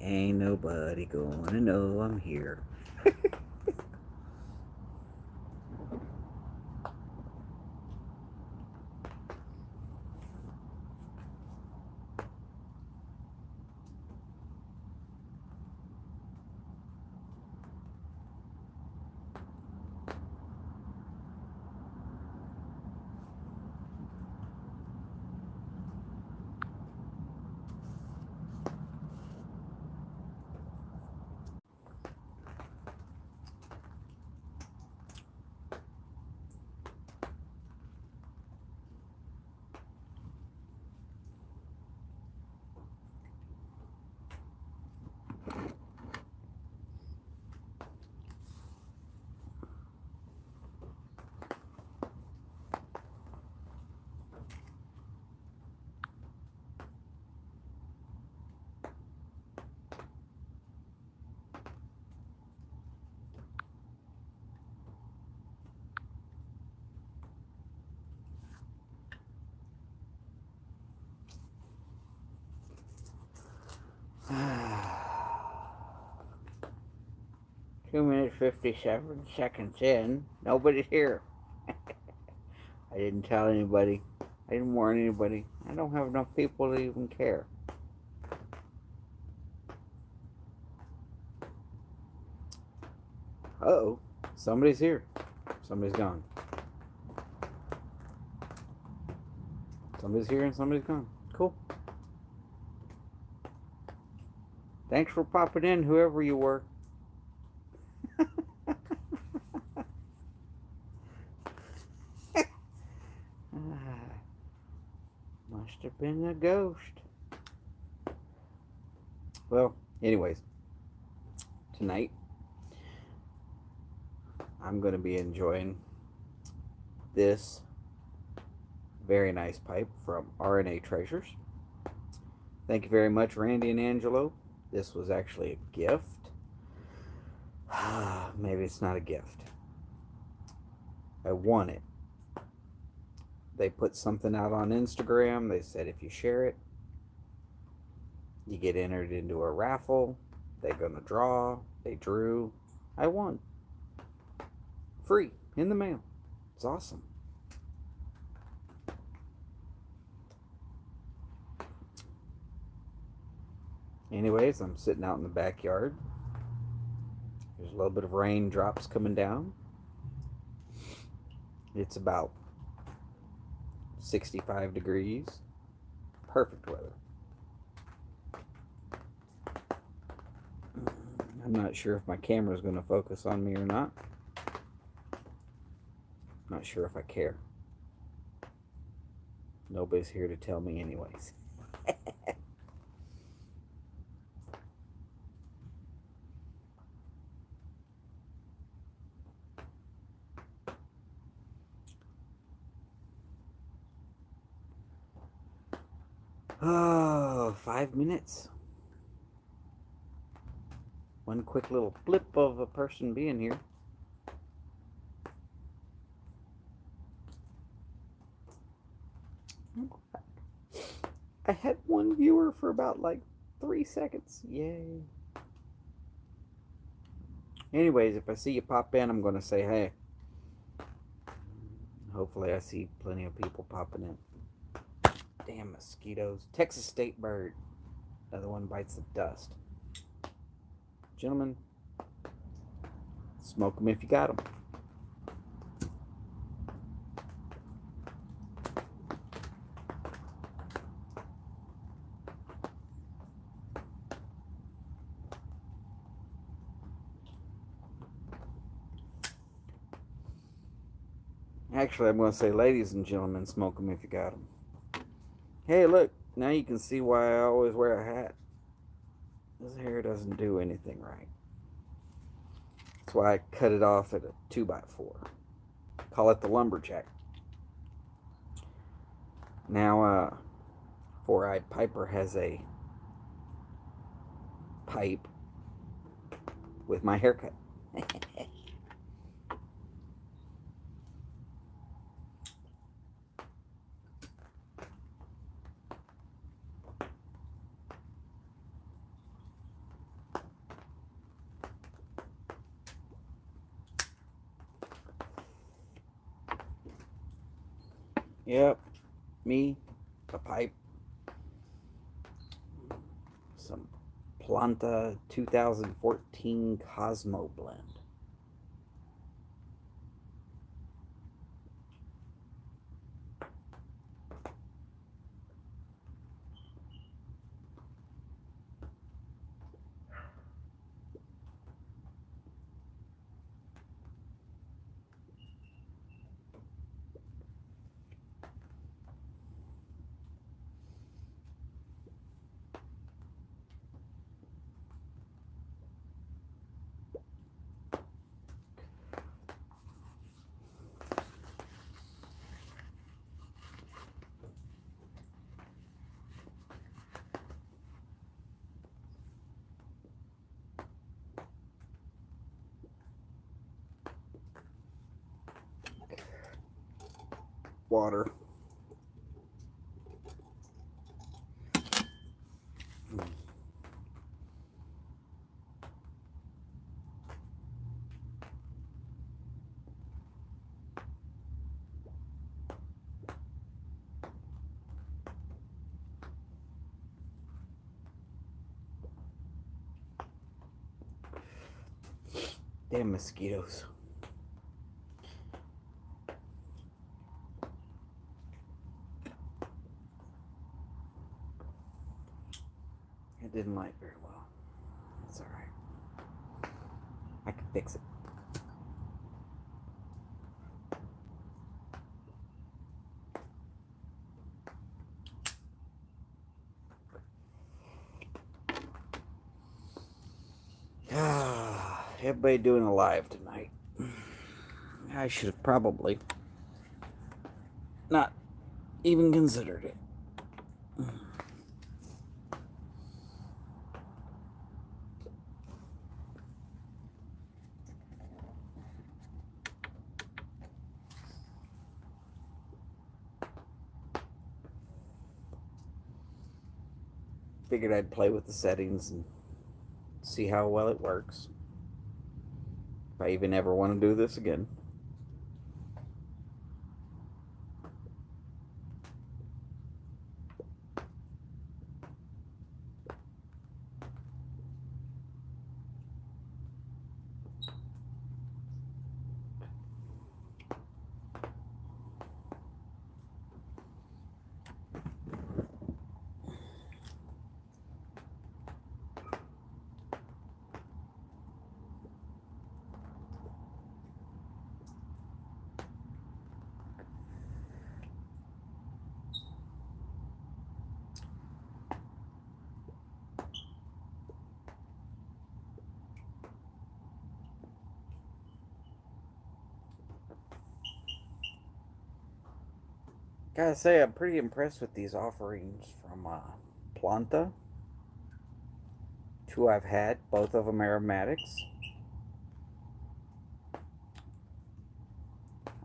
Ain't nobody gonna know I'm here. Two minutes 57 seconds in. Nobody's here. I didn't tell anybody. I didn't warn anybody. I don't have enough people to even care. Uh-oh. Somebody's here. Somebody's gone. Somebody's here and somebody's gone. Cool. Thanks for popping in, whoever you were. Must have been a ghost. Well, anyways, tonight I'm going to be enjoying this very nice pipe from RNA Treasures. Thank you very much, Randy and Angelo. This was actually a gift. Maybe it's not a gift. I won it. They put something out on Instagram. They said if you share it, you get entered into a raffle. They're going to draw. They drew. I won. Free. In the mail. It's awesome. Anyways, I'm sitting out in the backyard. There's a little bit of raindrops coming down. It's about 65 degrees. Perfect weather. I'm not sure if my camera is going to focus on me or not. Not sure if I care. Nobody's here to tell me anyways. Oh, 5 minutes. One quick little blip of a person being here. I had one viewer for about like 3 seconds. Yay. Anyways, if I see you pop in, I'm going to say hey. Hopefully I see plenty of people popping in. Damn mosquitoes. Texas state bird. Another one bites the dust. Gentlemen, smoke them if you got them. Actually, I'm going to say, ladies and gentlemen, smoke them if you got them. Hey, look, now you can see why I always wear a hat. This hair doesn't do anything right. That's why I cut it off at a 2x4. Call it the lumberjack. Now, Four-Eyed Piper has a pipe with my haircut. Yep, me, a pipe, some Planta 2014 Cosmo blend. Water. Damn mosquitoes. It didn't light very well. That's alright. I can fix it. Everybody doing a live tonight. I should have probably not even considered it. Figured I'd play with the settings and see how well it works. If I even ever want to do this again. Gotta say, I'm pretty impressed with these offerings from Planta. Two I've had, both of them aromatics.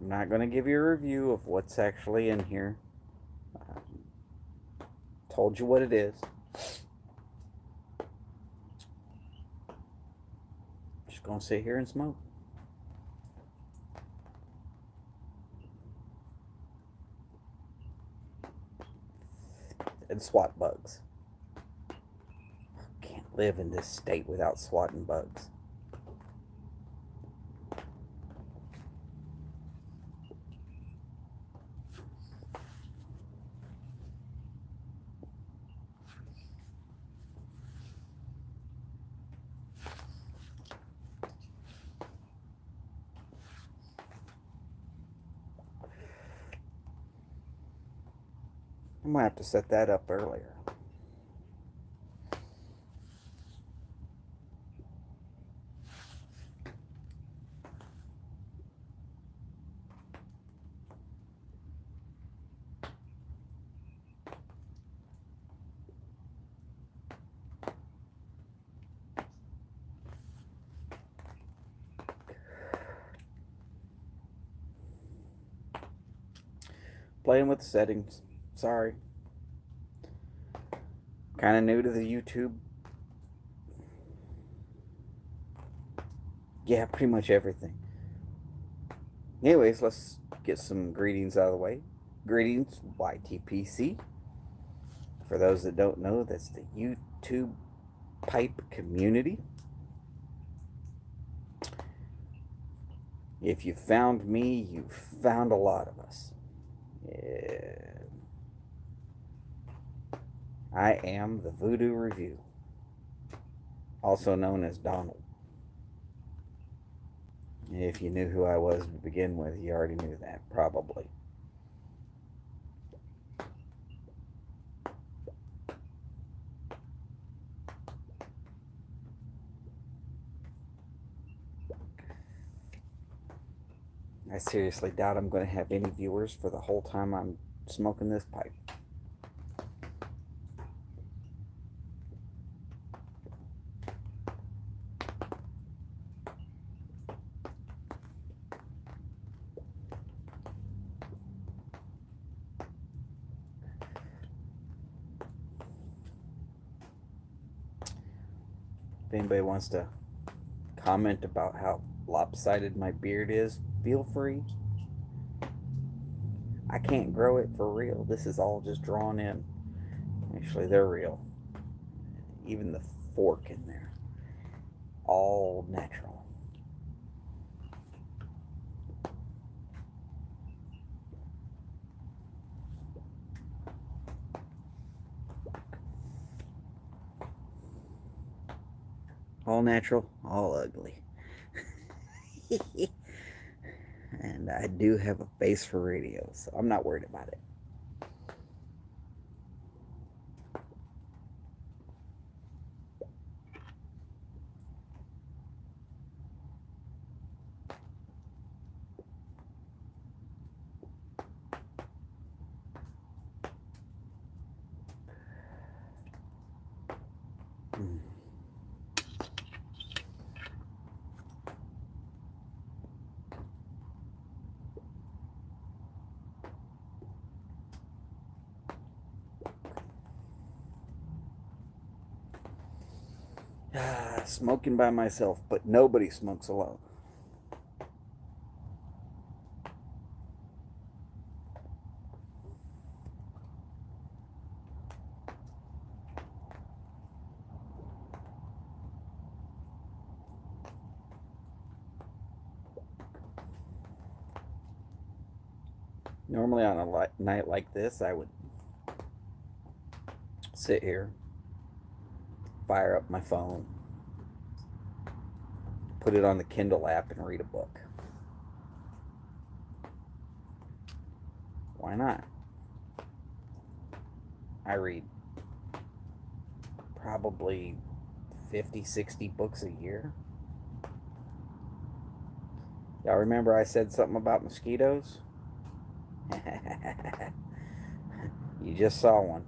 I'm not going to give you a review of what's actually in here. Told you what it is. Just going to sit here and smoke. And swat bugs. Can't live in this state without swatting bugs. I might have to set that up earlier. Playing with the settings. Sorry. Kind of new to the YouTube. Yeah, pretty much everything. Anyways, let's get some greetings out of the way. Greetings, YTPC. For those that don't know, that's the YouTube pipe community. If you found me, you found a lot of us. I am the Voodoo Review, also known as Donald. If you knew who I was to begin with, you already knew that, probably. I seriously doubt I'm going to have any viewers for the whole time I'm smoking this pipe. If anybody wants to comment about how lopsided my beard is, feel free. I can't grow it for real. This is all just drawn in. Actually, they're real. Even the fork in there. All natural. All natural, all ugly. And I do have a face for radio, so I'm not worried about it. Smoking by myself, but nobody smokes alone. Normally on a night like this, I would sit here, fire up my phone, put it on the Kindle app, and read a book. Why not? I read probably 50, 60 books a year. Y'all remember I said something about mosquitoes? You just saw one.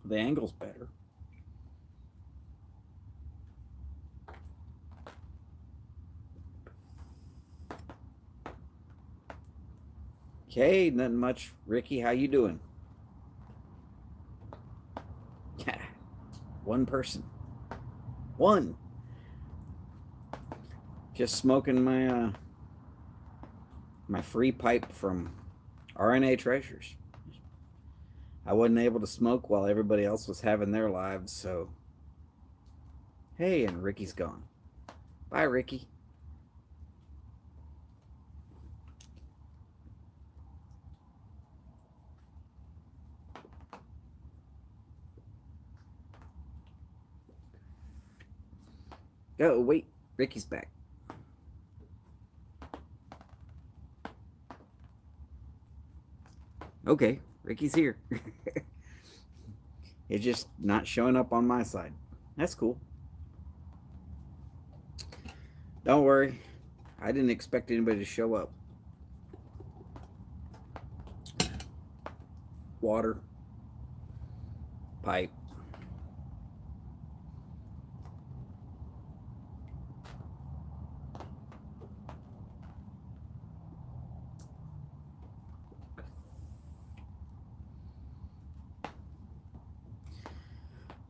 The angle's better. Okay, nothing much. Ricky, how you doing? One person. One. Just smoking my my free pipe from RNA Treasures. I wasn't able to smoke while everybody else was having their lives, so hey, and Ricky's gone. Bye, Ricky. Oh, wait. Ricky's back. Okay, Ricky's here. It's just not showing up on my side. That's cool. Don't worry. I didn't expect anybody to show up. Water. Pipe.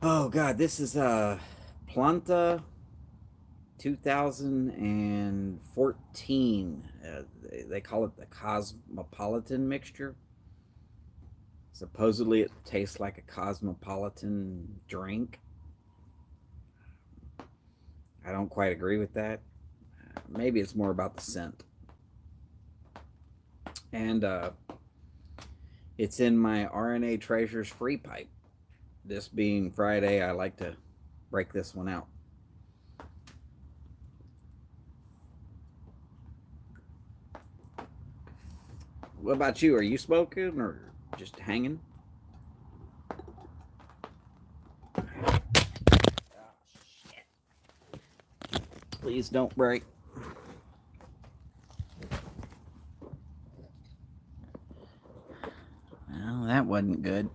Oh god, this is Planta 2014. They call it the Cosmopolitan mixture. Supposedly it tastes like a cosmopolitan drink. I don't quite agree with that. Maybe it's more about the scent. And it's in my RNA Treasures free pipe. This being Friday, I like to break this one out. What about you? Are you smoking or just hanging? Oh, shit. Please don't break. Well, that wasn't good.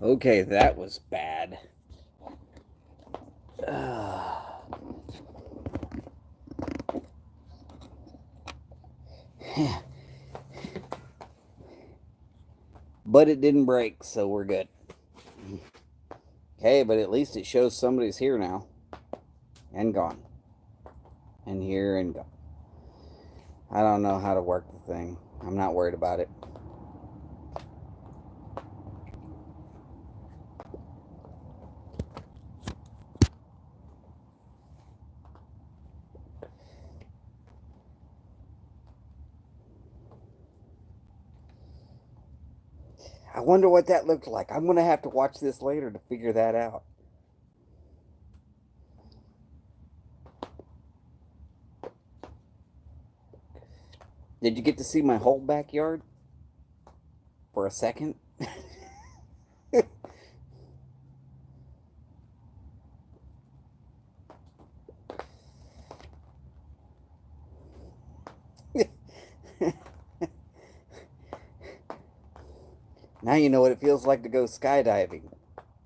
Okay, that was bad. But it didn't break, so we're good. Okay, but at least it shows somebody's here now. And gone. And here and gone. I don't know how to work the thing. I'm not worried about it. I wonder what that looked like. I'm going to have to watch this later to figure that out. Did you get to see my whole backyard? For a second? Now you know what it feels like to go skydiving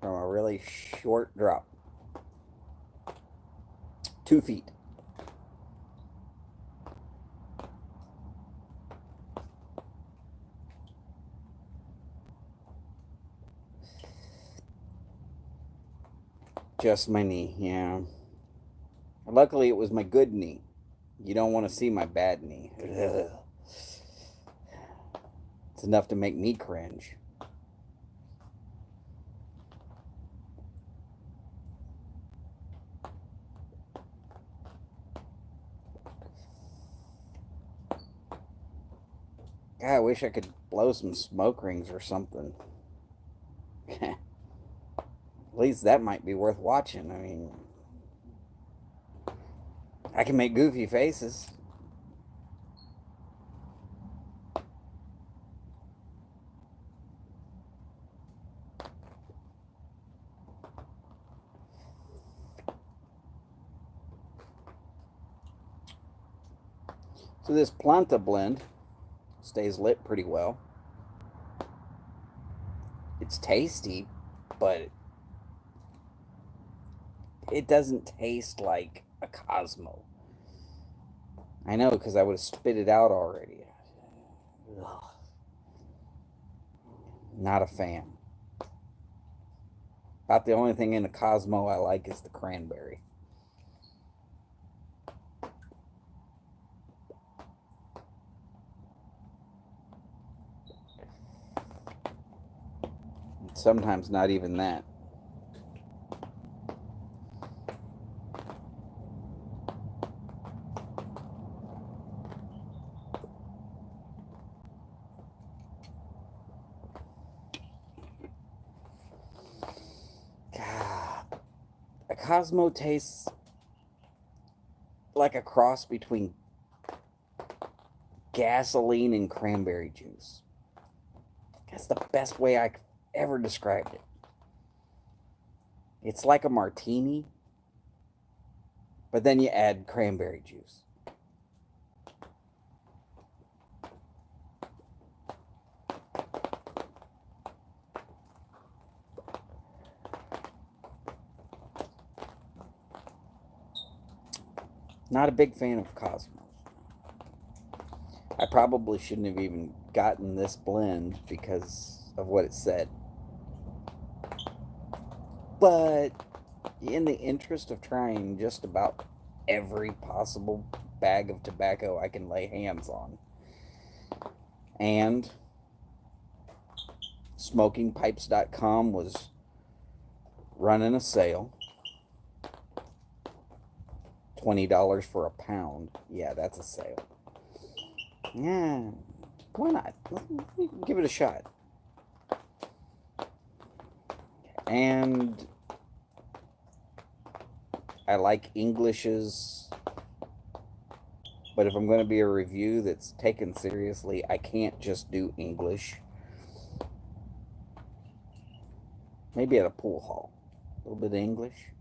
from a really short drop. 2 feet. Just my knee, yeah. Luckily, it was my good knee. You don't want to see my bad knee. Ugh. It's enough to make me cringe. God, I wish I could blow some smoke rings or something. At least that might be worth watching. I mean, I can make goofy faces. So this Planta blend stays lit pretty well. It's tasty, but it doesn't taste like a Cosmo. I know, because I would have spit it out already. Ugh. Not a fan. About the only thing in a Cosmo I like is the cranberry. Sometimes not even that. Cosmo tastes like a cross between gasoline and cranberry juice. That's the best way I ever described it. It's like a martini, but then you add cranberry juice. Not a big fan of Cosmos. I probably shouldn't have even gotten this blend because of what it said. But in the interest of trying just about every possible bag of tobacco I can lay hands on, and smokingpipes.com was running a sale, $20 for a pound. Yeah, that's a sale. Yeah, why not? Give it a shot. And I like Englishes, but if I'm going to be a review that's taken seriously, I can't just do English. Maybe at a pool hall. A little bit of English.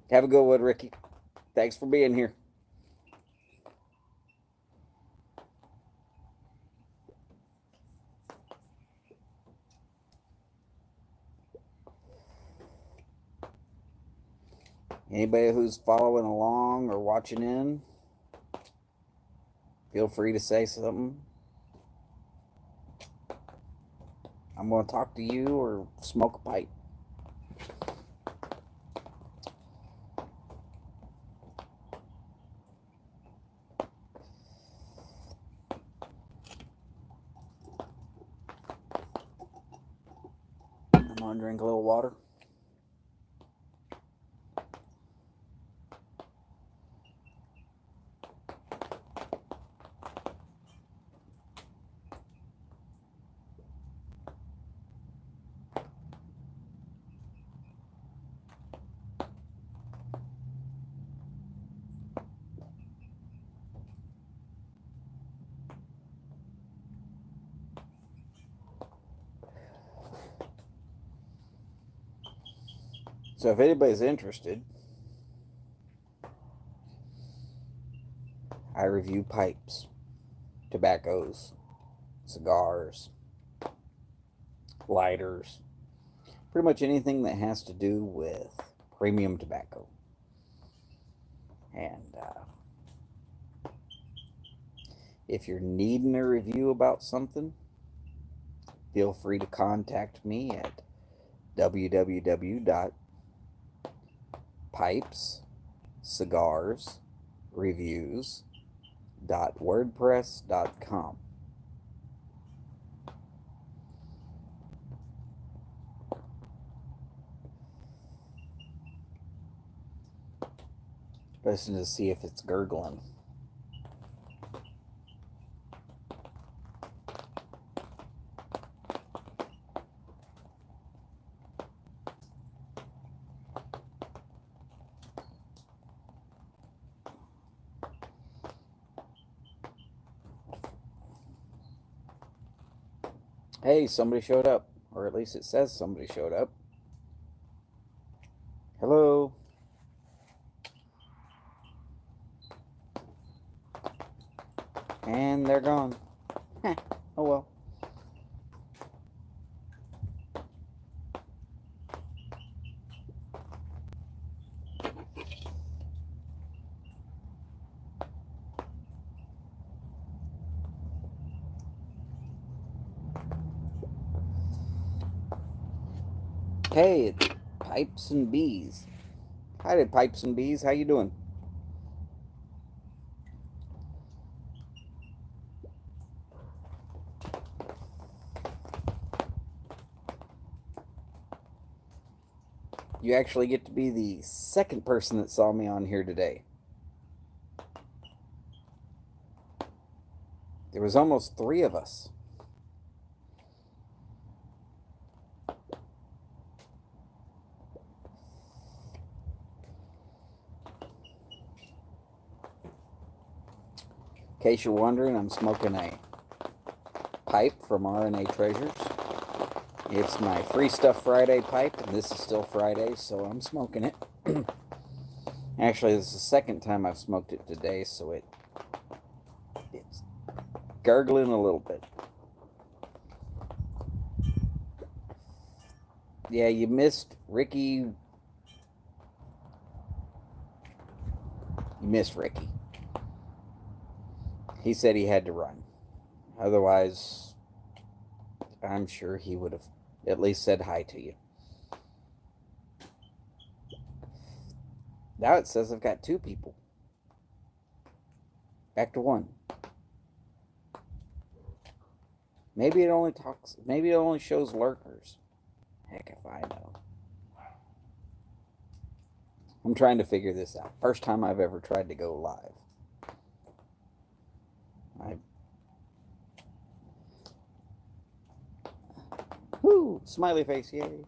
Have a good one, Ricky. Thanks for being here. Anybody who's following along or watching in, feel free to say something. I'm going to talk to you or smoke a pipe. I'm going to drink a little water. So if anybody's interested, I review pipes, tobaccos, cigars, lighters, pretty much anything that has to do with premium tobacco. And if you're needing a review about something, feel free to contact me at www.pipescigarsreviews.wordpress.com. Listen to see if it's gurgling. Hey, somebody showed up. Or at least it says somebody showed up. Hello. And they're gone. Oh well. Hey, it's Pipes and Bees. Hi there, Pipes and Bees. How you doing? You actually get to be the second person that saw me on here today. There was almost 3 of us. In case you're wondering, I'm smoking a pipe from RNA Treasures. It's my Free Stuff Friday pipe, and this is still Friday, so I'm smoking it. Actually, this is the second time I've smoked it today, so it's gurgling a little bit. Yeah, you missed Ricky. You missed Ricky. He said he had to run. Otherwise, I'm sure he would have at least said hi to you. Now it says I've got 2 people. Back to 1. Maybe it only shows lurkers. Heck if I know. I'm trying to figure this out. First time I've ever tried to go live. Woo! Smiley face, yay.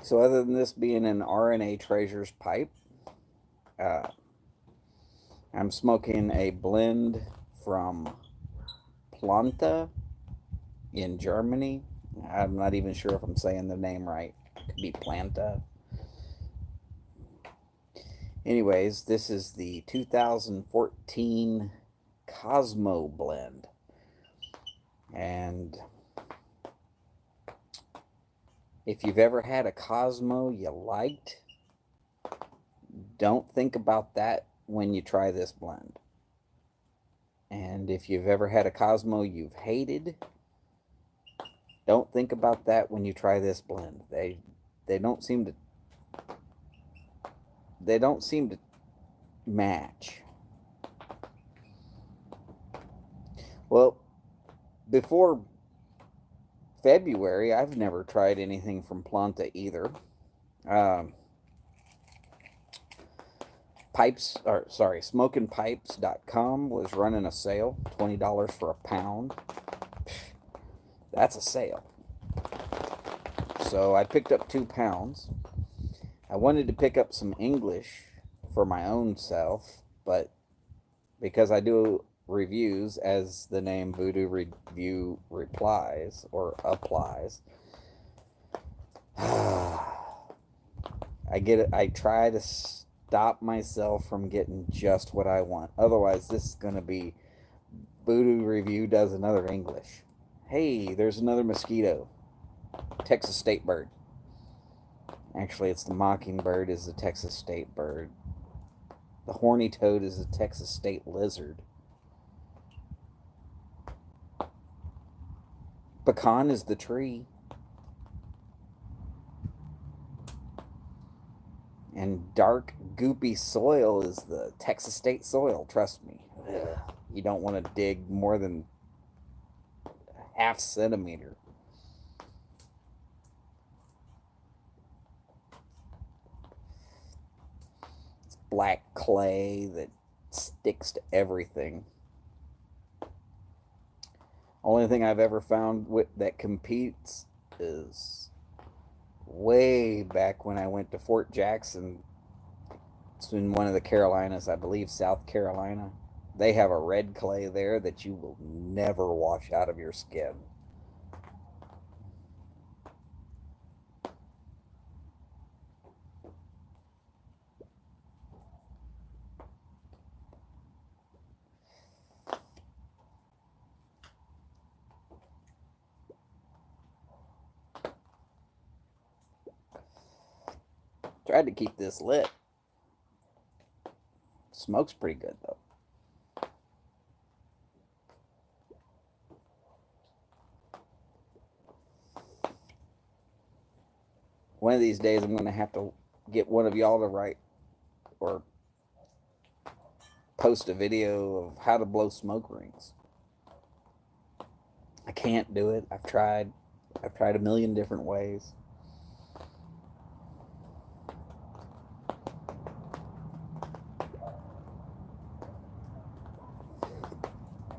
So other than this being an RNA Treasures pipe, I'm smoking a blend from Planta in Germany. I'm not even sure if I'm saying the name right. It could be Planta. Anyways, this is the 2014 Cosmo blend. And if you've ever had a Cosmo you liked, don't think about that when you try this blend. And if you've ever had a Cosmo you've hated, don't think about that when you try this blend. They don't seem to match. Well, before February, I've never tried anything from Planta either. SmokingPipes.com was running a sale, $20 for a pound. That's a sale. So I picked up 2 pounds. I wanted to pick up some English for my own self, but because I do reviews, as the name Voodoo Review replies or applies, I try to stop myself from getting just what I want. Otherwise, this is going to be Voodoo Review does another English. Hey, there's another mosquito. Texas state bird. Actually, it's the mockingbird is the Texas state bird. The horny toad is the Texas state lizard. Pecan is the tree. And dark, goopy soil is the Texas state soil, trust me. Ugh. You don't want to dig more than ½ centimeter. It's black clay that sticks to everything. Only thing I've ever found that competes is way back when I went to Fort Jackson. It's in one of the Carolinas, I believe South Carolina. They have a red clay there that you will never wash out of your skin. Tried to keep this lit. Smoke's pretty good though. One of these days I'm going to have to get one of y'all to write or post a video of how to blow smoke rings. I can't do it. I've tried. I've tried a million different ways.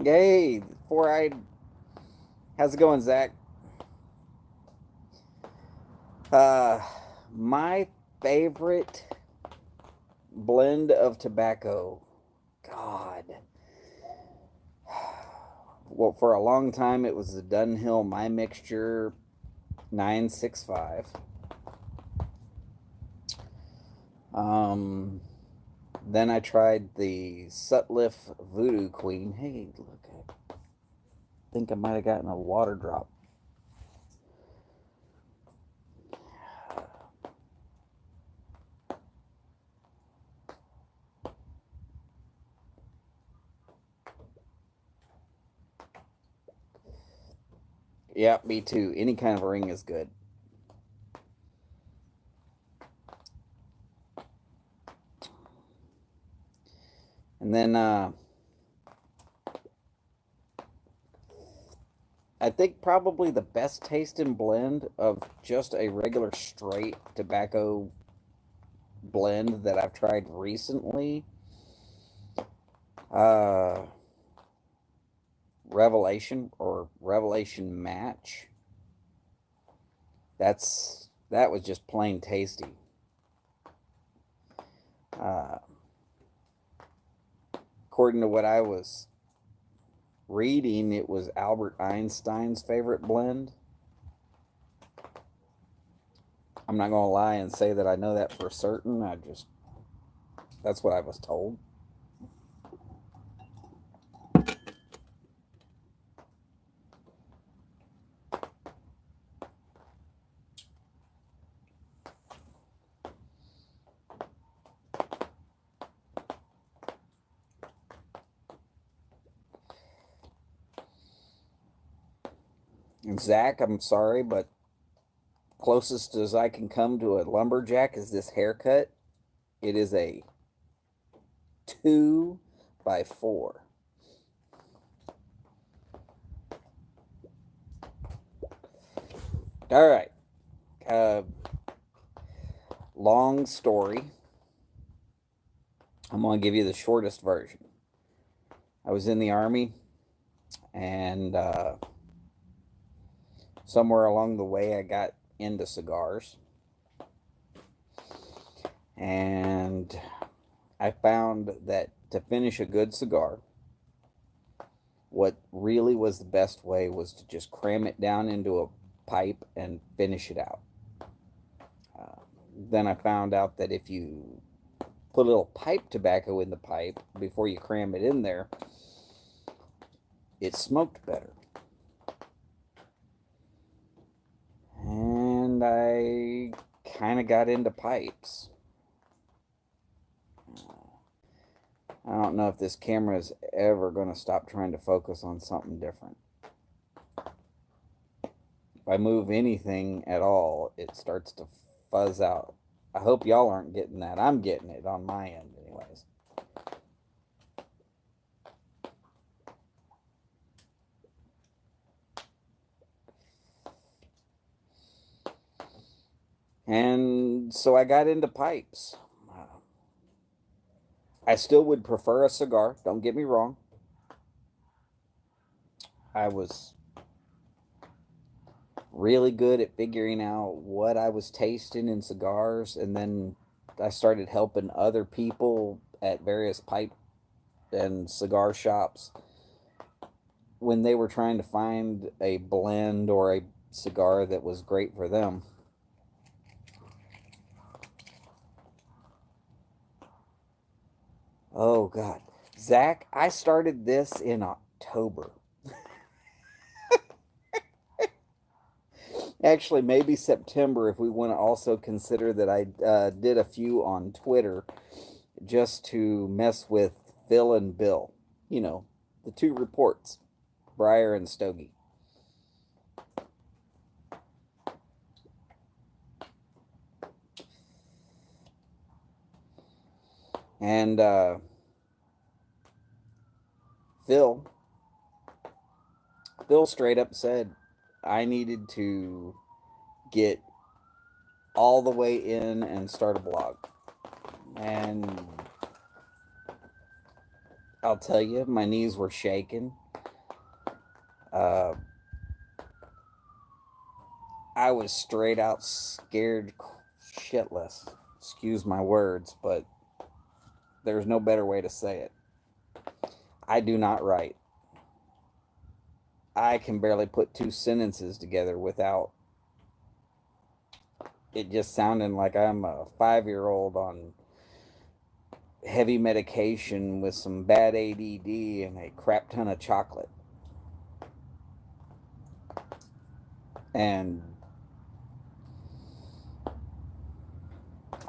Yay! Four-eyed. How's it going, Zach? Uh, my favorite blend of tobacco. God. Well, for a long time, it was the Dunhill My Mixture 965. Then I tried the Sutliff Voodoo Queen. Hey, look, I think I might have gotten a water drop. Yeah, me too. Any kind of ring is good. And then I think probably the best tasting blend of just a regular straight tobacco blend that I've tried recently, uh, Revelation or Revelation Match. That was just plain tasty. Uh, According to what I was reading, it was Albert Einstein's favorite blend. I'm not going to lie and say that I know that for certain. That's what I was told. And Zach, I'm sorry, but closest as I can come to a lumberjack is this haircut. It is a 2x4. All right. Uh, Long story. I'm going to give you the shortest version. I was in the Army, and somewhere along the way, I got into cigars. And I found that to finish a good cigar, what really was the best way was to just cram it down into a pipe and finish it out. Uh, then I found out that if you put a little pipe tobacco in the pipe before you cram it in there, it smoked better. And I kind of got into pipes. I don't know if this camera is ever going to stop trying to focus on something different. If I move anything at all, it starts to fuzz out. I hope y'all aren't getting that. I'm getting it on my end anyways. And so I got into pipes. I still would prefer a cigar, don't get me wrong. I was really good at figuring out what I was tasting in cigars, and then I started helping other people at various pipe and cigar shops when they were trying to find a blend or a cigar that was great for them. Oh God, Zach, I started this in October. Actually, maybe September if we want to also consider that I did a few on Twitter just to mess with Phil and Bill. You know, the two reports, Breyer and Stogie. And Phil Phil straight up said I needed to get all the way in and start a blog. And I'll tell you, my knees were shaking. I was straight out scared shitless. Excuse my words, but there's no better way to say it. I do not write. I can barely put two sentences together without it just sounding like I'm a 5-year-old on heavy medication with some bad ADD and a crap ton of chocolate. And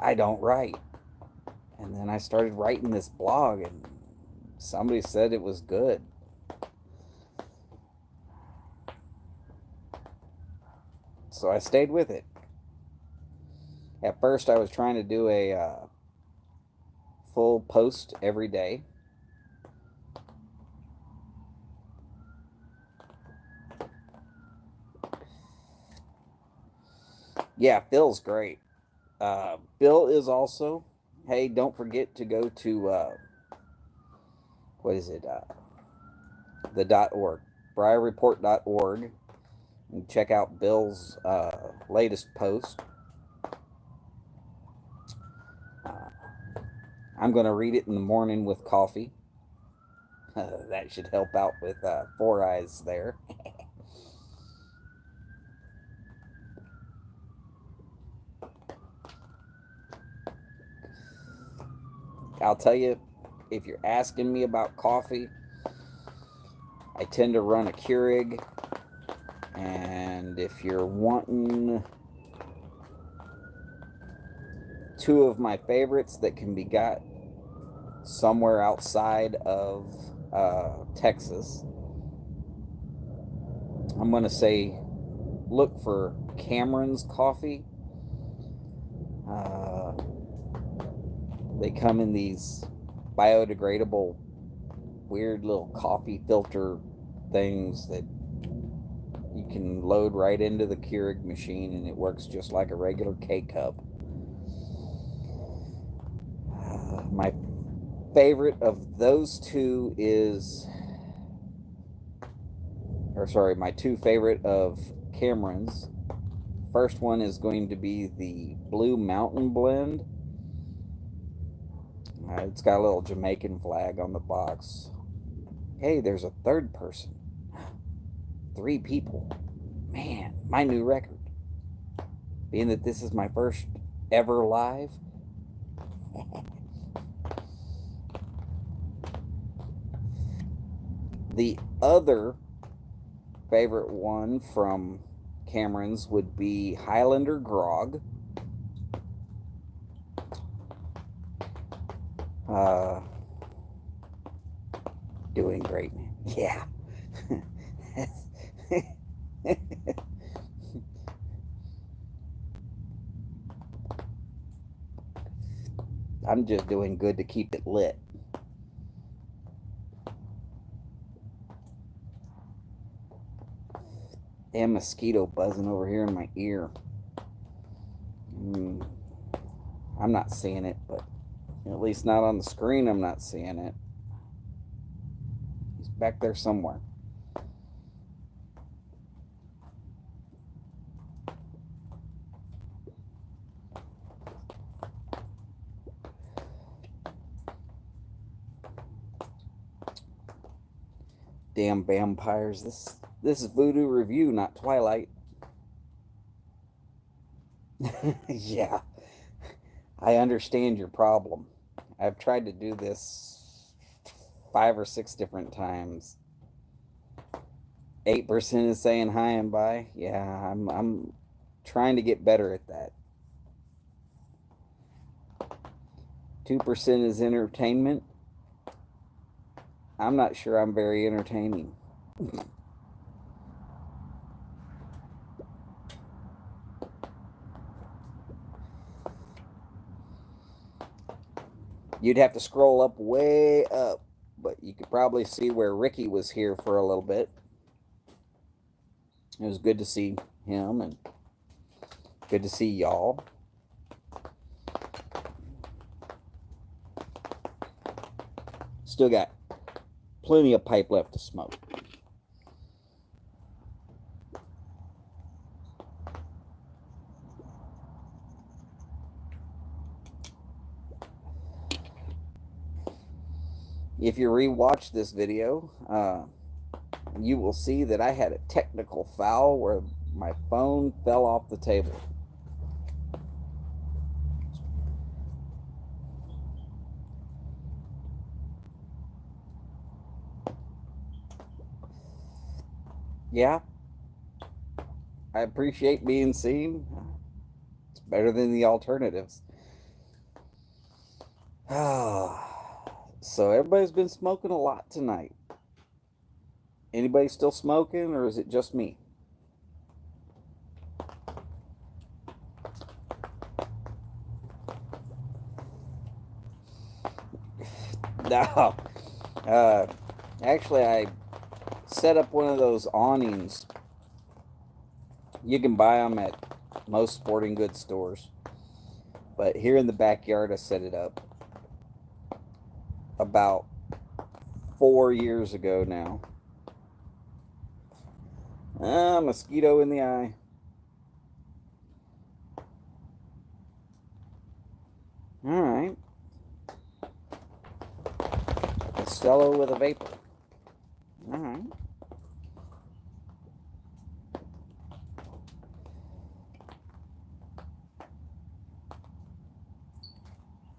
I don't write. And then I started writing this blog, and somebody said it was good. So I stayed with it. At first, I was trying to do a full post every day. Yeah, Phil's great. Bill is also, hey, don't forget to go to, what is it? The .org, briarreport.org, and check out Bill's latest post. I'm going to read it in the morning with coffee. That should help out with 4 eyes there. I'll tell you, if you're asking me about coffee, I tend to run a Keurig. And if you're wanting 2 of my favorites that can be got somewhere outside of Texas, I'm going to say look for Cameron's Coffee. They come in these biodegradable, weird little coffee filter things that you can load right into the Keurig machine, and it works just like a regular K-Cup. My favorite of those 2 is, my 2 favorite of Cameron's. First one is going to be the Blue Mountain Blend. It's got a little Jamaican flag on the box. Hey, there's a 3rd person. 3 people. Man, my new record. Being that this is my first ever live. The other favorite one from Cameron's would be Highlander Grog. Doing great, man. Yeah. I'm just doing good to keep it lit. Damn mosquito buzzing over here in my ear. I'm not seeing it, but at least not on the screen, I'm not seeing it. He's back there somewhere. Damn vampires. This is Voodoo Review, not Twilight. Yeah. I understand your problem. I've tried to do this 5 or 6 different times. 8% is saying hi and bye. Yeah, I'm trying to get better at that. 2% is entertainment. I'm not sure I'm very entertaining. You'd have to scroll up way up, but you could probably see where Ricky was here for a little bit. It was good to see him and good to see y'all. Still got plenty of pipe left to smoke. If you rewatch this video, you will see that I had a technical foul where my phone fell off the table. Yeah, I appreciate being seen. It's better than the alternatives. So everybody's been smoking a lot tonight. Anybody still smoking, or is it just me? No. Actually, I set up one of those awnings. You can buy them at most sporting goods stores. But here in the backyard, I set it up about 4 years ago now. Mosquito in the eye. All right. Costello with a vapor. All right.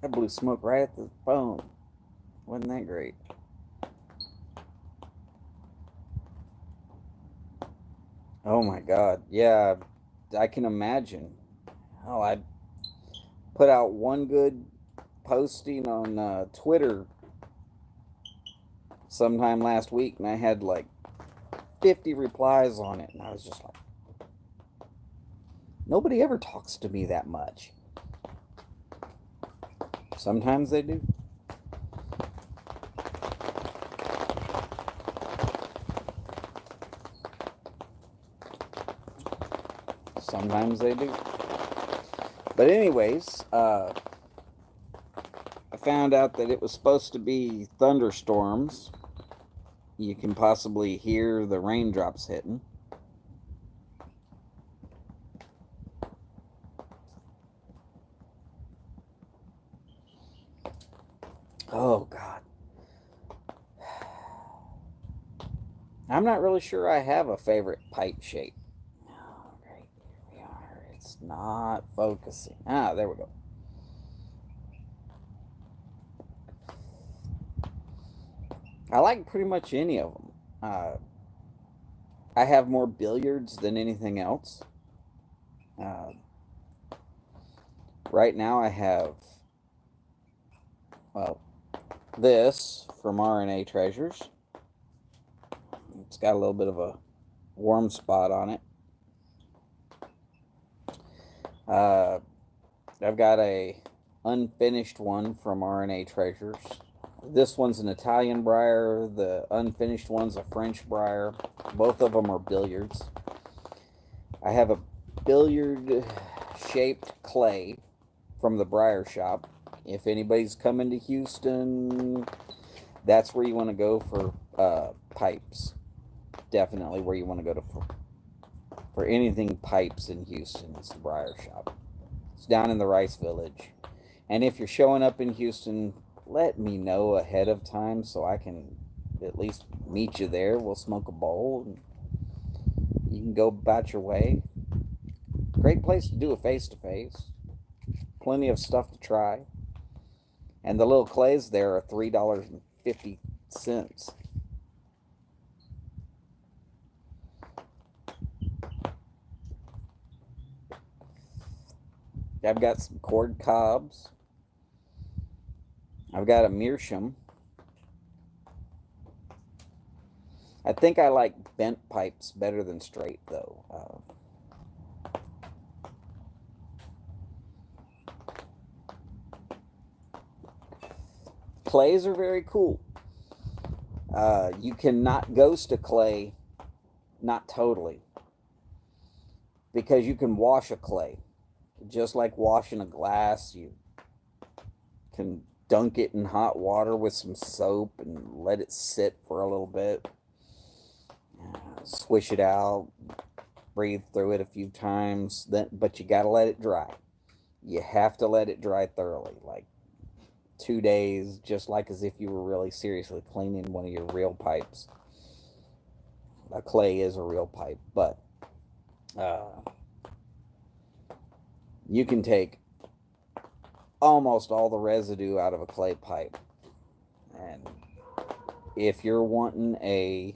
That blew smoke right at the phone. Wasn't that great? Oh my God. Yeah, I can imagine. Oh, I put out one good posting on Twitter sometime last week, and I had like 50 replies on it, and I was just like, nobody ever talks to me that much. Sometimes they do. Sometimes they do. But anyways, I found out that it was supposed to be thunderstorms. You can possibly hear the raindrops hitting. Oh, God. I'm not really sure I have a favorite pipe shape. Oh, right, here we are. It's not focusing. Ah, there we go. I like pretty much any of them. I have more billiards than anything else. Right now I have, well, this from RNA Treasures. It's got a little bit of a warm spot on it. I've got a unfinished one from RNA Treasures. This one's an Italian briar. The unfinished one's a French briar. Both of them are billiards. I have a billiard-shaped clay from the briar shop. If anybody's coming to Houston, that's where you want to go for pipes. Definitely where you want to go to for anything pipes in Houston. It's the briar shop. It's down in the Rice Village. And if you're showing up in Houston, let me know ahead of time so I can at least meet you there. We'll smoke a bowl and you can go about your way. Great place to do a face-to-face. Plenty of stuff to try. And the little clays there are $3.50. I've got some cord cobs. I've got a meerschaum. I think I like bent pipes better than straight, though. Clays are very cool. You cannot ghost a clay, not totally. because you can wash a clay. Just like washing a glass, you can dunk it in hot water with some soap and let it sit for a little bit. Swish it out, breathe through it a few times, but you got to let it dry. You have to let it dry thoroughly, like 2 days, just like as if you were really seriously cleaning one of your real pipes. A clay is a real pipe, but you can take almost all the residue out of a clay pipe. And if you're wanting a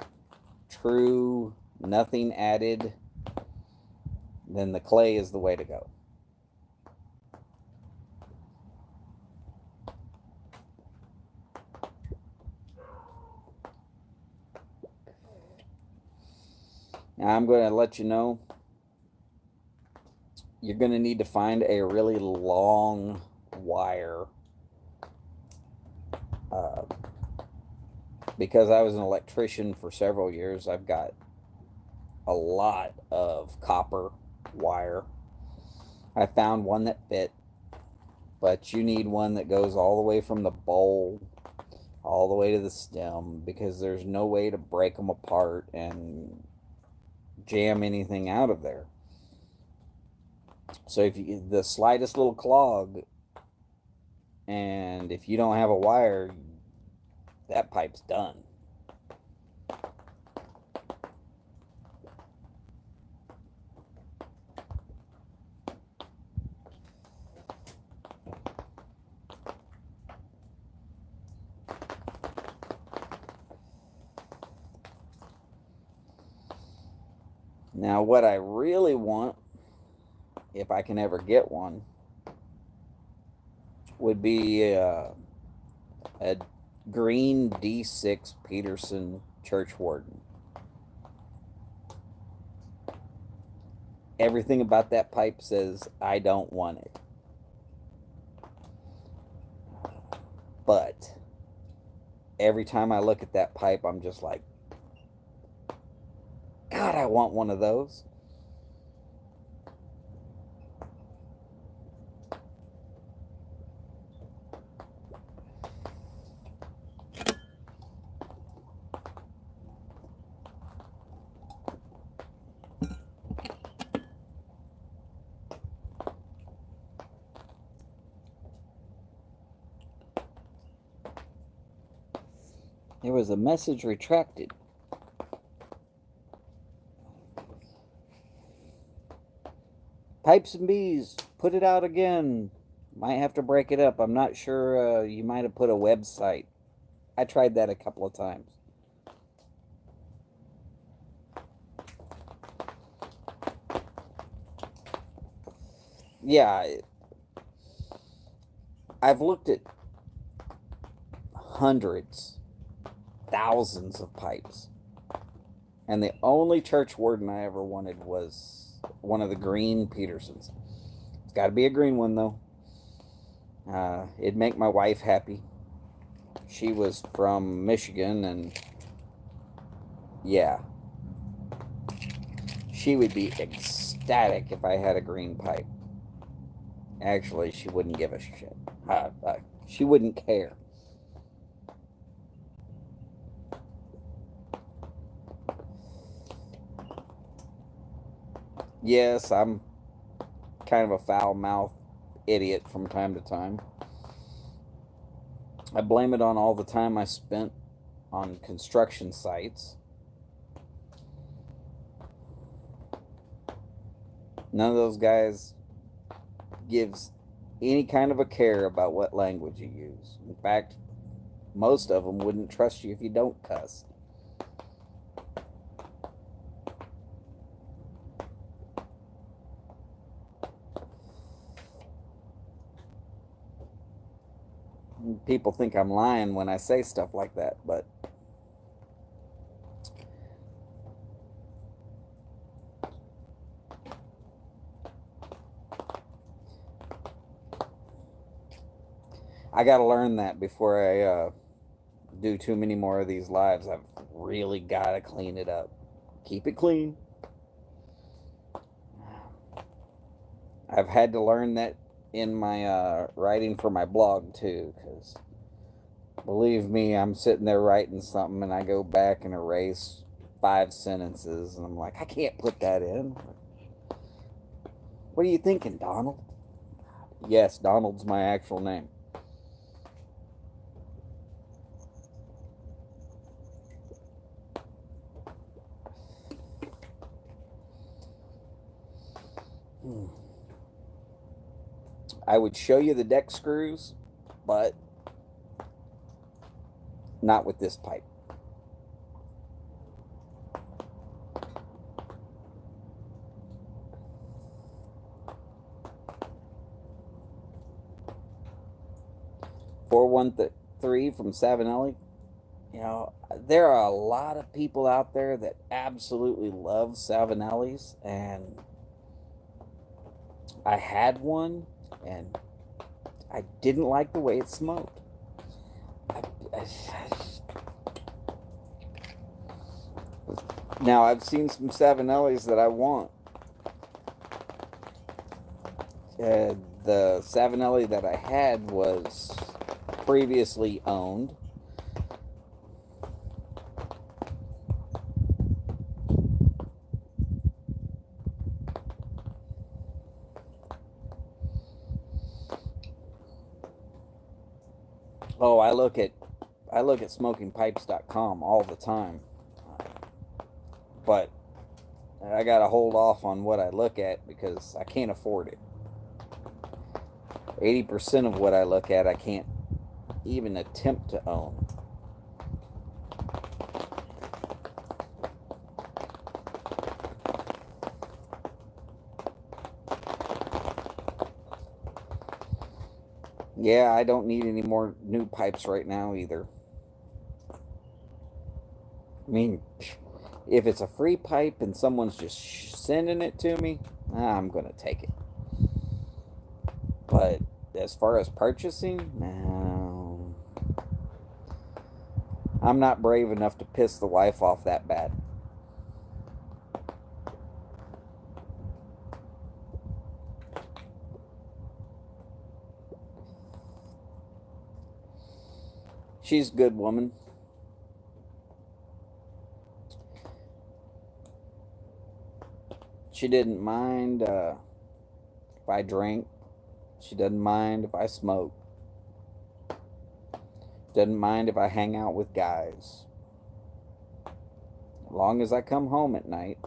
true nothing added, then the clay is the way to go. Now I'm going to let you know, you're going to need to find a really long wire. Because I was an electrician for several years, I've got a lot of copper wire. I found one that fit, but you need one that goes all the way from the bowl all the way to the stem, because there's no way to break them apart and jam anything out of there. So if you, the slightest little clog, and if you don't have a wire, that pipe's done. Now, what I really want, if I can ever get one, would be a green D6 Peterson church warden. Everything about that pipe says I don't want it. But every time I look at that pipe, I'm just like, God, I want one of those. There was a message retracted. Pipes and Bees, put it out again. Might have to break it up. I'm not sure. You might have put a website. I tried that a couple of times. Yeah, I've looked at hundreds, thousands of pipes. And the only church warden I ever wanted was one of the green Petersons. It's got to be a green one, though. It'd make my wife happy. She was from Michigan, and yeah, she would be ecstatic if I had a green pipe. Actually, she wouldn't give a shit. She wouldn't care. Yes, I'm kind of a foul-mouthed idiot from time to time. I blame it on all the time I spent on construction sites. None of those guys gives any kind of a care about what language you use. In fact, most of them wouldn't trust you if you don't cuss. People think I'm lying when I say stuff like that, but I got to learn that before I do too many more of these lives. I've really got to clean it up. Keep it clean. I've had to learn that in my writing for my blog too, because believe me, I'm sitting there writing something and I go back and erase 5 sentences and I'm like, I can't put that in. What are you thinking, Donald? Yes, Donald's my actual name. I would show you the deck screws, but not with this pipe. $413 from Savinelli. You know, there are a lot of people out there that absolutely love Savinellis, and I had one, and I didn't like the way it smoked. Now, I've seen some Savinellis that I want. The Savinelli that I had was previously owned. Oh, I look at smokingpipes.com all the time. But I got to hold off on what I look at because I can't afford it. 80% of what I look at I can't even attempt to own. Yeah, I don't need any more new pipes right now either. I mean, if it's a free pipe and someone's just sending it to me, I'm going to take it. But as far as purchasing, no. I'm not brave enough to piss the wife off that bad. She's a good woman. She didn't mind if I drank. She doesn't mind if I smoke. Doesn't mind if I hang out with guys. As long as I come home at night,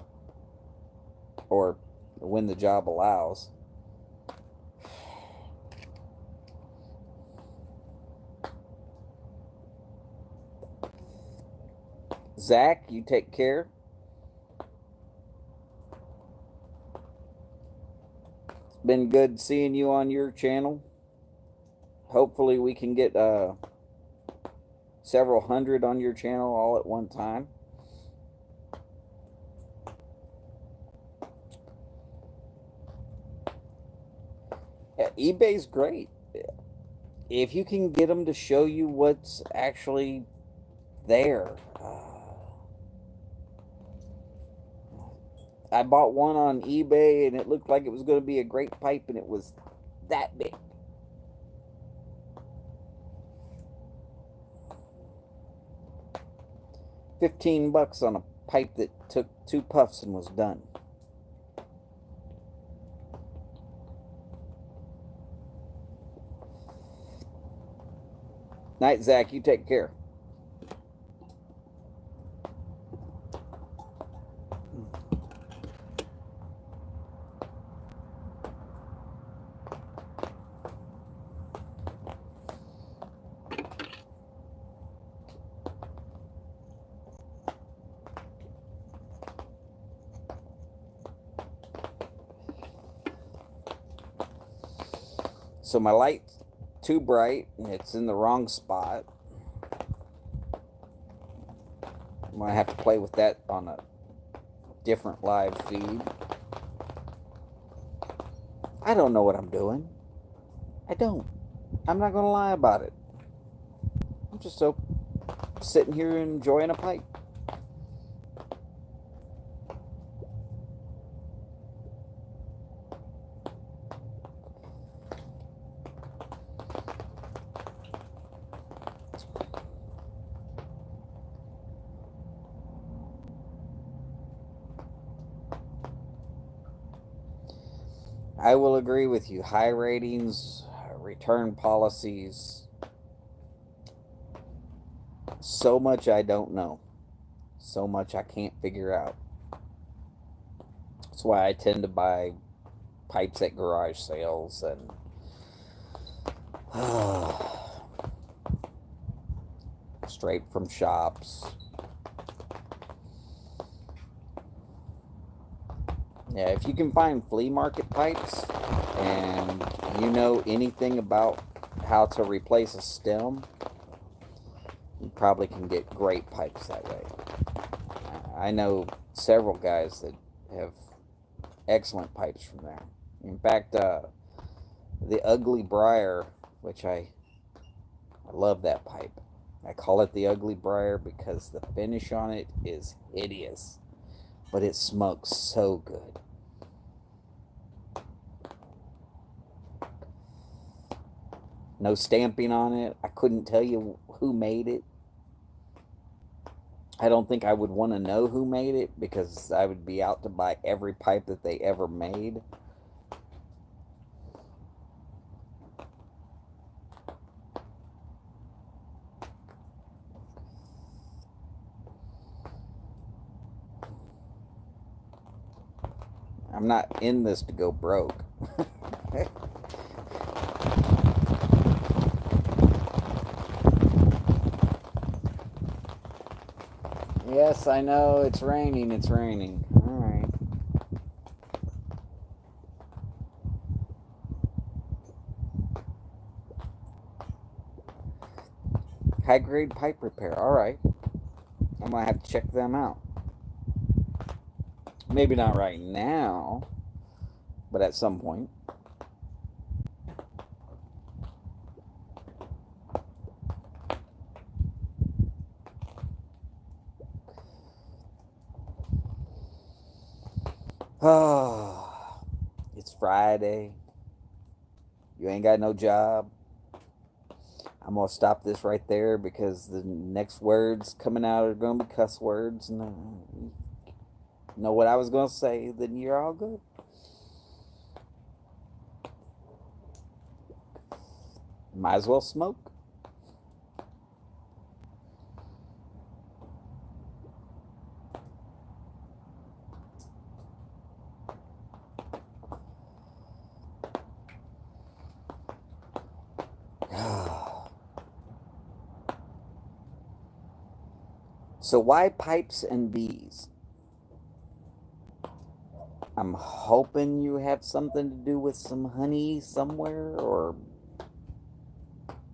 or when the job allows. Zach, you take care. It's been good seeing you on your channel. Hopefully we can get several hundred on your channel all at one time. Yeah, eBay's great. If you can get them to show you what's actually there. I bought one on eBay and it looked like it was going to be a great pipe and it was that big. $15 on a pipe that took 2 puffs and was done. Night, Zach. You take care. So my light's too bright and it's in the wrong spot. I'm going to have to play with that on a different live feed. I don't know what I'm doing. I don't. I'm not going to lie about it. I'm just so sitting here enjoying a pipe. I will agree with you. High ratings, return policies, so much I don't know. So much I can't figure out. That's why I tend to buy pipes at garage sales and straight from shops. Yeah, if you can find flea market pipes and you know anything about how to replace a stem, you probably can get great pipes that way. I know several guys that have excellent pipes from there. In fact, the Ugly Briar, which I love that pipe. I call it the Ugly Briar because the finish on it is hideous, but it smokes so good. No stamping on it. I couldn't tell you who made it. I don't think I would want to know who made it because I would be out to buy every pipe that they ever made. I'm not in this to go broke. Yes, I know, it's raining, it's raining. Alright. High grade pipe repair, alright. I'm gonna have to check them out. Maybe not right now, but at some point. Oh, it's Friday. You ain't got no job. I'm gonna stop this right there because the next words coming out are gonna be cuss words. And you know what I was gonna say, then you're all good. Might as well smoke. So why pipes and bees? I'm hoping you have something to do with some honey somewhere, or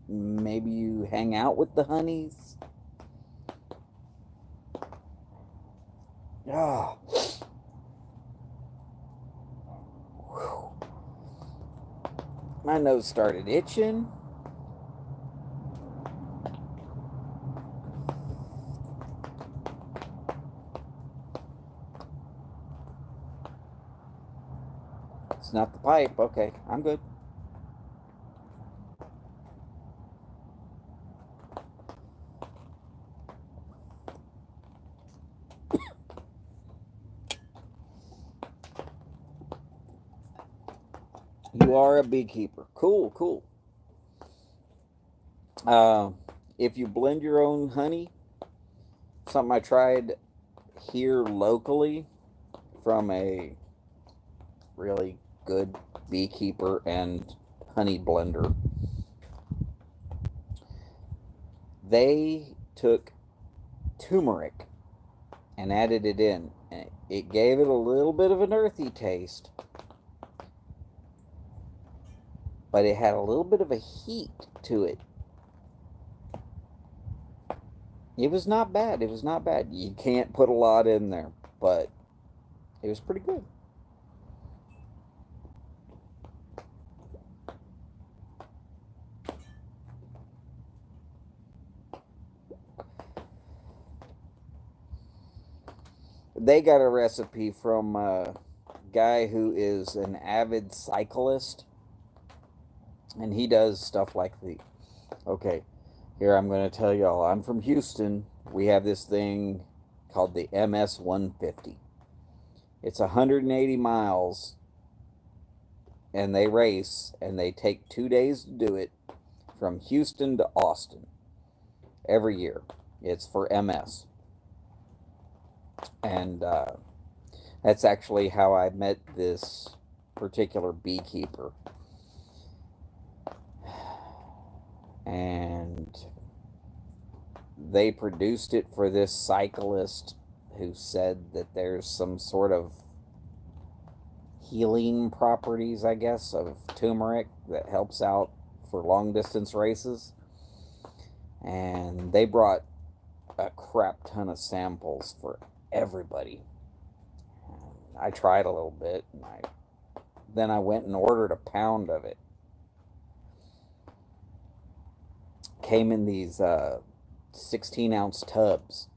maybe you hang out with the honeys. Oh. My nose started itching. It's not the pipe. Okay, I'm good. You are a beekeeper. Cool, cool. If you blend your own honey, something I tried here locally from a really good beekeeper and honey blender. They took turmeric and added it in. It gave it a little bit of an earthy taste, but it had a little bit of a heat to it. It was not bad. It was not bad. You can't put a lot in there, but it was pretty good. They got a recipe from a guy who is an avid cyclist, and he does stuff like the, okay, here I'm going to tell y'all, I'm from Houston. We have this thing called the MS 150. It's 180 miles and they race, and they take 2 days to do it from Houston to Austin every year. It's for MS. And that's actually how I met this particular beekeeper. And they produced it for this cyclist who said that there's some sort of healing properties, I guess, of turmeric that helps out for long distance races. And they brought a crap ton of samples for everybody. And I tried a little bit, and then I went and ordered a pound of it. Came in these 16-ounce tubs.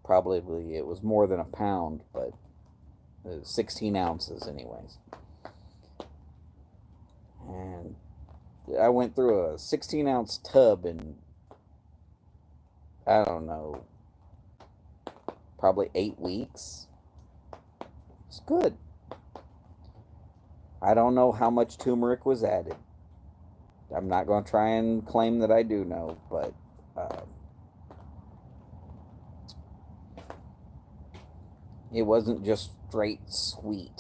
Probably it was more than a pound, but 16 ounces anyways. And I went through a 16-ounce tub in, I don't know, probably 8 weeks. It's good. I don't know how much turmeric was added. I'm not going to try and claim that I do know, but it wasn't just straight sweet.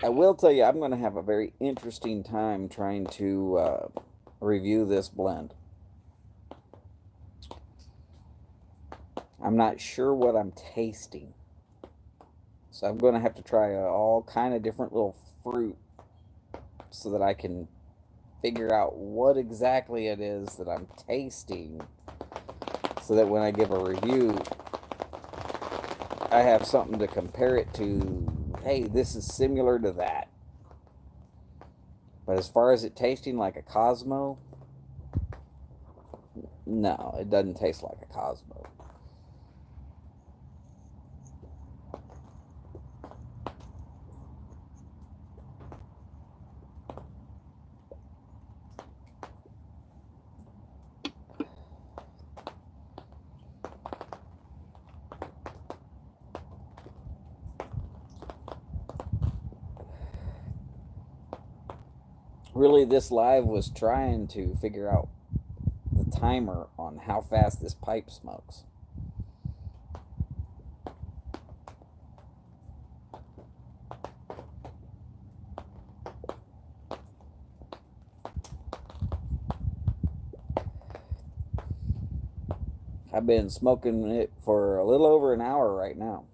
I will tell you, I'm going to have a very interesting time trying to review this blend. I'm not sure what I'm tasting, so I'm going to have to try all kind of different little fruit so that I can figure out what exactly it is that I'm tasting, so that when I give a review, I have something to compare it to. Hey, this is similar to that. But as far as it tasting like a Cosmo, no, it doesn't taste like a Cosmo. Really, this live was trying to figure out the timer on how fast this pipe smokes. I've been smoking it for a little over an hour right now.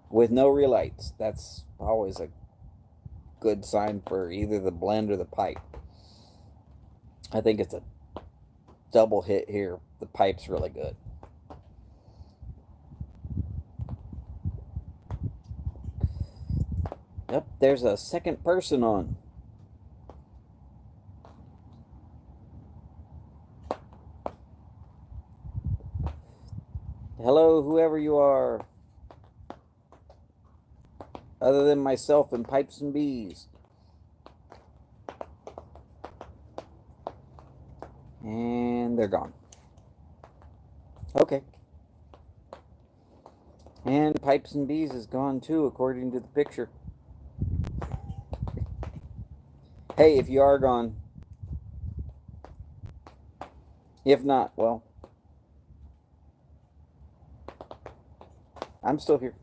With no relights. That's always a good sign for either the blend or the pipe. I think it's a double hit here. The pipe's really good. Yep, there's a second person on. Hello, whoever you are. Other than myself and Pipes and Bees. And they're gone. Okay. And Pipes and Bees is gone too, according to the picture. Hey, if you are gone. If not, well, I'm still here.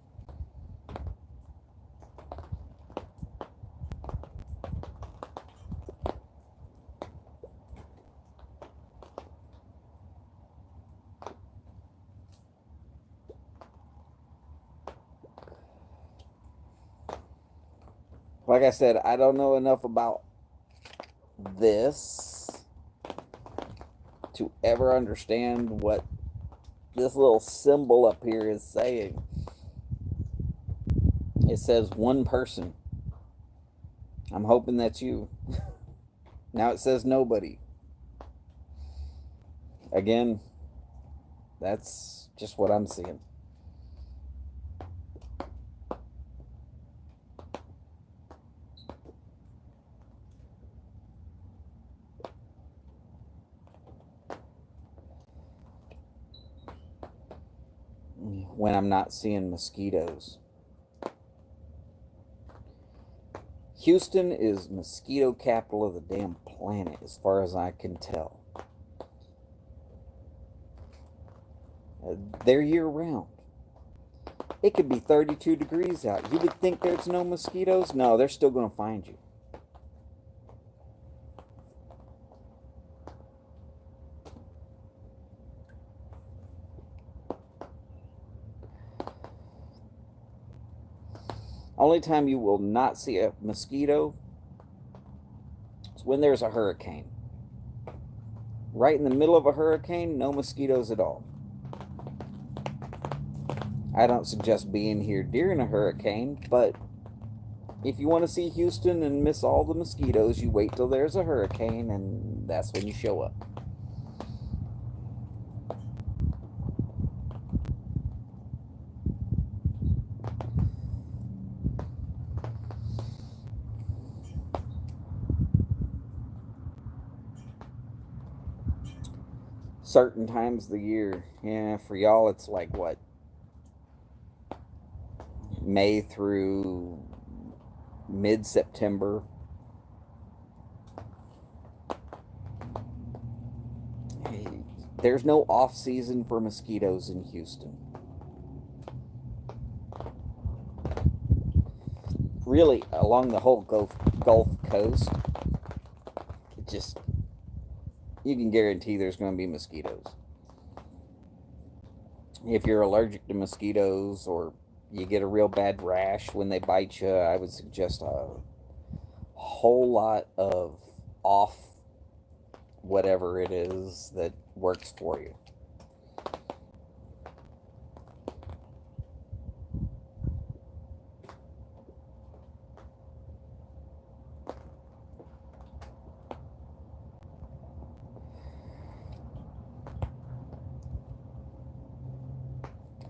Like I said, I don't know enough about this to ever understand what this little symbol up here is saying. It says one person. I'm hoping that's you. Now it says nobody. Again, that's just what I'm seeing. When I'm not seeing mosquitoes. Houston is mosquito capital of the damn planet, as far as I can tell. They're year round. It could be 32 degrees out. You would think there's no mosquitoes? No, they're still going to find you. Only time you will not see a mosquito is when there's a hurricane. Right in the middle of a hurricane, no mosquitoes at all. I don't suggest being here during a hurricane, but if you want to see Houston and miss all the mosquitoes, you wait till there's a hurricane, and that's when you show up. Certain times of the year, yeah, for y'all it's like what? May through mid-September. There's no off season for mosquitoes in Houston. Really, along the whole Gulf Coast, it just, you can guarantee there's going to be mosquitoes. If you're allergic to mosquitoes or you get a real bad rash when they bite you, I would suggest a whole lot of off whatever it is that works for you.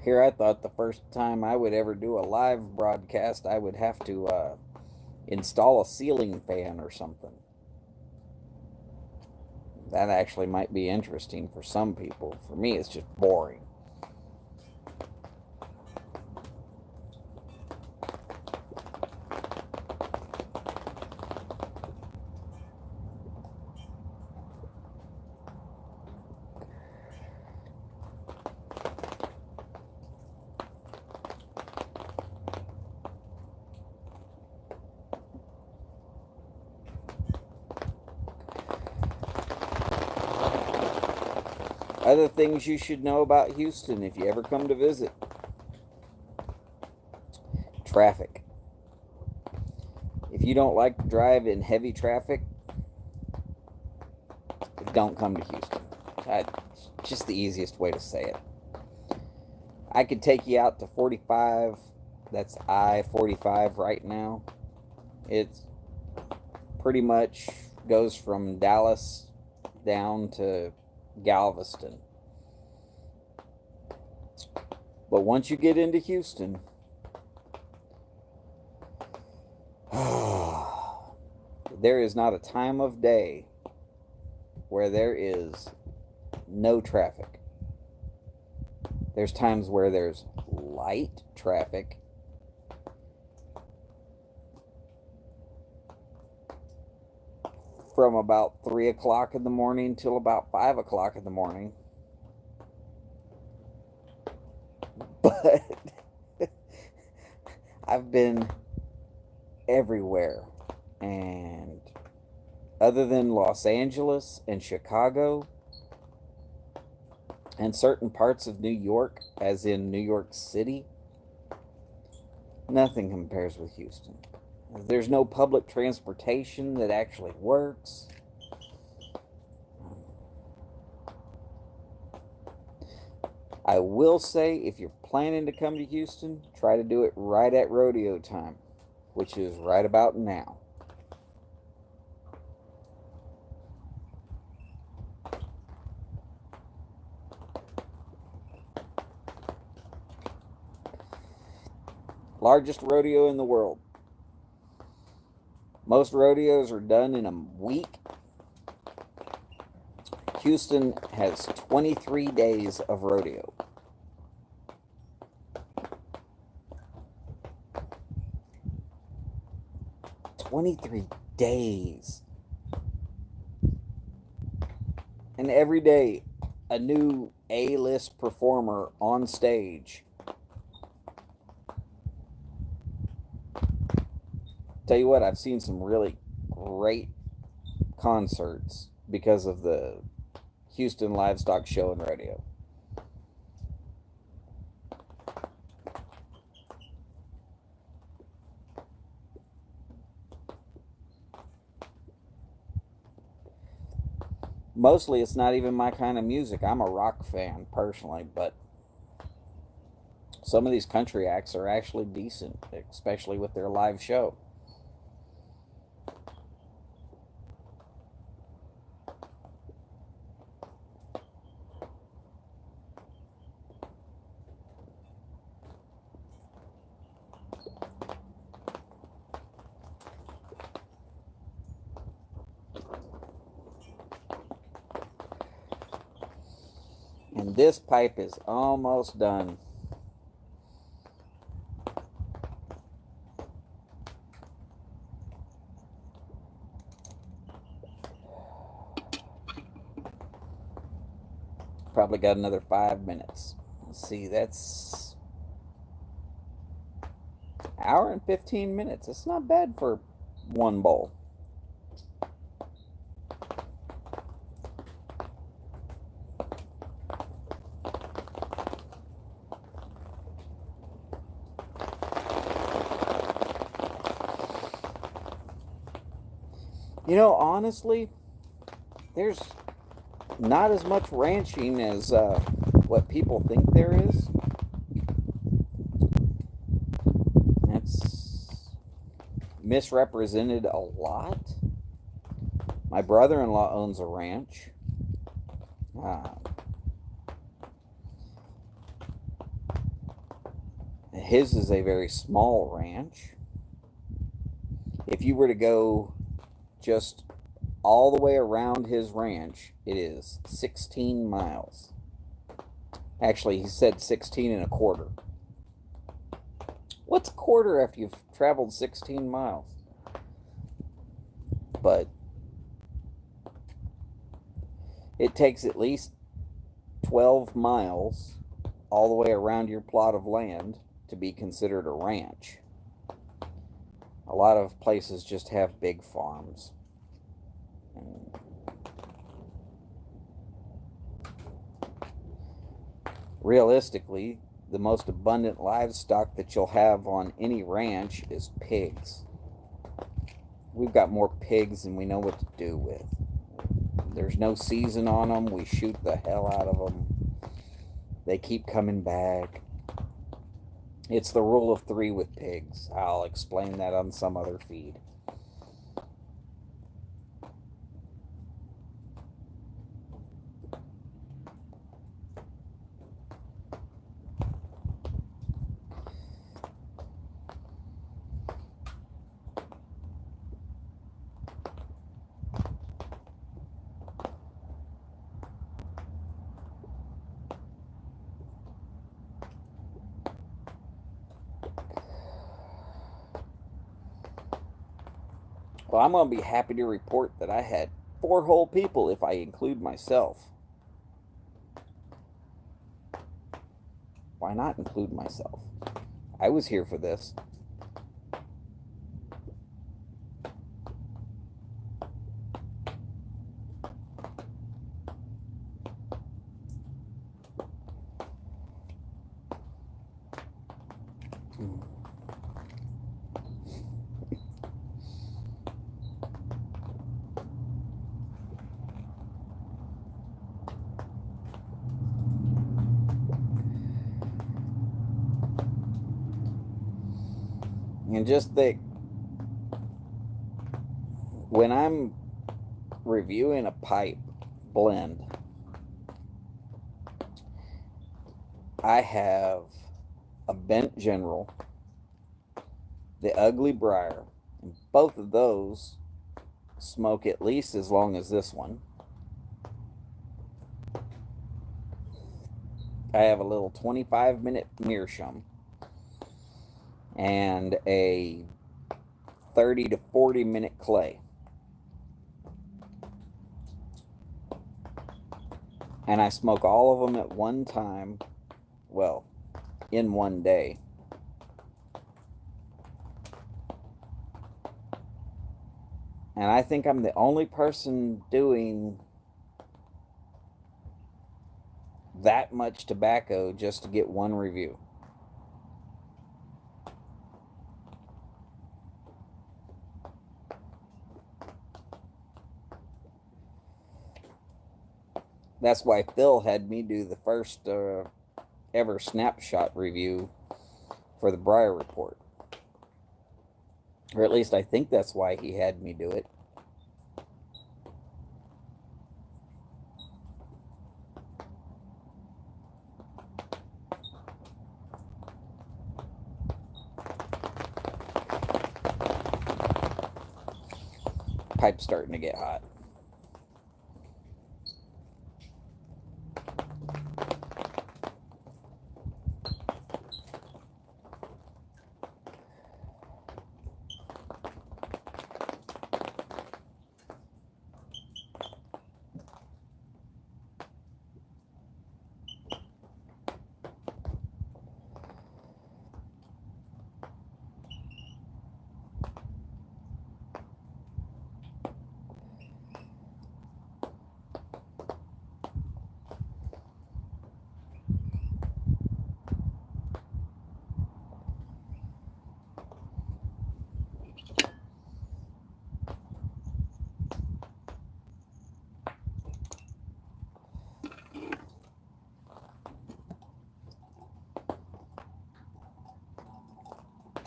Here, I thought the first time I would ever do a live broadcast, I would have to install a ceiling fan or something. That actually might be interesting for some people. For me, it's just boring. Other things you should know about Houston if you ever come to visit. Traffic. If you don't like to drive in heavy traffic, don't come to Houston. It's just the easiest way to say it. I could take you out to 45. That's I-45 right now. It's pretty much goes from Dallas down to Galveston. But once you get into Houston, there is not a time of day where there is no traffic. There's times where there's light traffic. From about 3 o'clock in the morning till about 5 o'clock in the morning. But I've been everywhere. And other than Los Angeles and Chicago and certain parts of New York, as in New York City, nothing compares with Houston. There's no public transportation that actually works. I will say, if you're planning to come to Houston, try to do it right at rodeo time, which is right about now. Largest rodeo in the world. Most rodeos are done in a week. Houston has 23 days of rodeo. 23 days. And every day, a new A-list performer on stage. Tell you what, I've seen some really great concerts because of the Houston Livestock Show and Rodeo. Mostly it's not even my kind of music. I'm a rock fan personally, but some of these country acts are actually decent, especially with their live show. And this pipe is almost done. Probably got another 5 minutes. Let's see, that's an hour and 15 minutes. It's not bad for one bowl. You know, honestly, there's not as much ranching as what people think there is. That's misrepresented a lot. My brother-in-law owns a ranch. His is a very small ranch. If you were to go just all the way around his ranch, it is 16 miles. Actually, he said 16 and a quarter. What's a quarter after you've traveled 16 miles? But it takes at least 12 miles all the way around your plot of land to be considered a ranch. A lot of places just have big farms. Realistically, the most abundant livestock that you'll have on any ranch is pigs. We've got more pigs than we know what to do with. There's no season on them. We shoot the hell out of them. They keep coming back. It's the rule of 3 with pigs. I'll explain that on some other feed. Well, I'm going to be happy to report that I had 4 whole people if I include myself. Why not include myself? I was here for this. And just think, when I'm reviewing a pipe blend, I have a Bent General, the Ugly Briar, and both of those smoke at least as long as this one. I have a little 25-minute meerschaum and a 30 to 40-minute clay. And I smoke all of them at one time, well, in one day. And I think I'm the only person doing that much tobacco just to get one review. That's why Phil had me do the first ever snapshot review for the Briar Report. Or at least I think that's why he had me do it. Pipe's starting to get hot.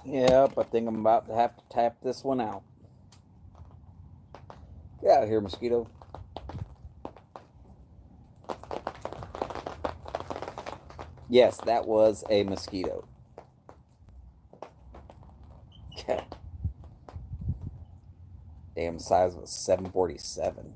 Yep, I think I'm about to have to tap this one out. Get out of here, mosquito. Yes, that was a mosquito. Damn size was 747.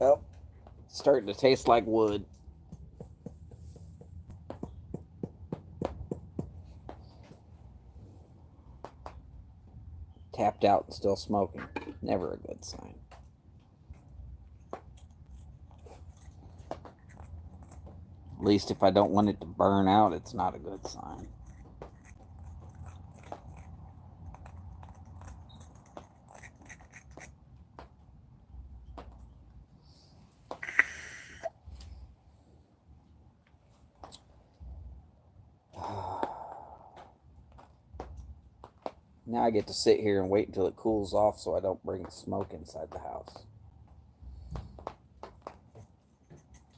Oh, it's starting to taste like wood. Tapped out and still smoking. Never a good sign. At least if I don't want it to burn out, it's not a good sign. Now I get to sit here and wait until it cools off so I don't bring the smoke inside the house.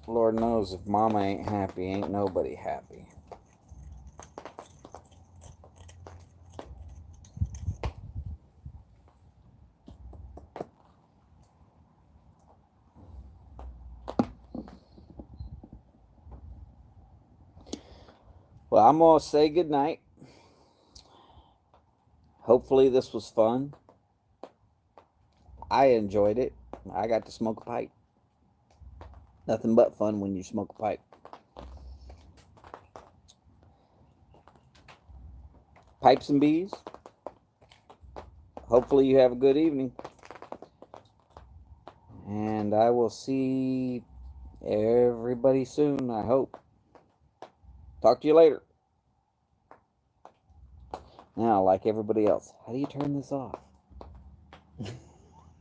Lord knows if Mama ain't happy, ain't nobody happy. Well, I'm going to say goodnight. Hopefully this was fun. I enjoyed it. I got to smoke a pipe. Nothing but fun when you smoke a pipe. Pipes and bees. Hopefully you have a good evening. And I will see everybody soon, I hope. Talk to you later. Now, like everybody else, how do you turn this off?